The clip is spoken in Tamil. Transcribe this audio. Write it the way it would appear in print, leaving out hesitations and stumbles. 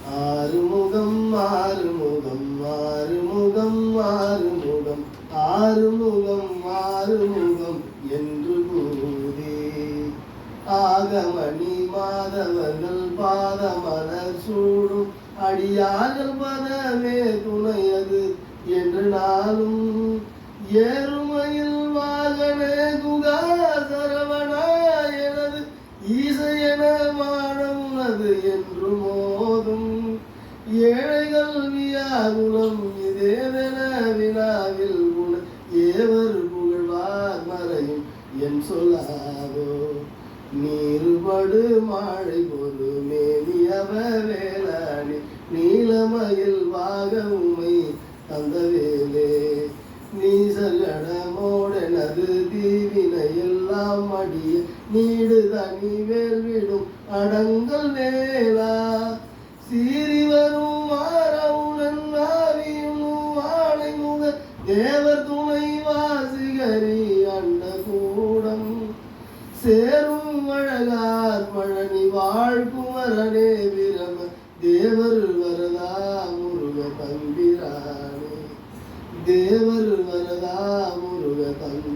ஆறுமுகம் ஆறுமுகம் ஆறுமுகம் ஆறுமுகம் ஆறுமுகம் ஆறுமுகம் என்று கூறி ஆகமணி மாதவர்கள் பாதமலர் சூடும் அடியார்கள் பதவே துணையது என்று நாளும் ஏறுமையில் வாகன குகா சரவணா எனது ஈசையன மானமுனது என்று மோதும் ஏழைகள் வியாகுலம் இதேவென வினாவில் குண ஏவர் புகழ்வார் மறையும் என் சொல்லாதோ நீருபடு மாழை ஒரு மேனியவ வேளாணி நீலமயில் வாக உமை தந்தவேலே நீசகடமோடனது தீவினை எல்லாம் அடிய நீடு தனி வேல்விடும் அடங்கல் வேளா சீறி வரும் மாறவுடன் ஆவியும் வாழை முக தேவர் துணை வாசிகரி அண்ட கூடம் சேரும் அழகார் பழனி வாழ்குமரனே விரம தேவர் வரதா முருக தம்பிரானே தேவர் வரதா முருக தம்பி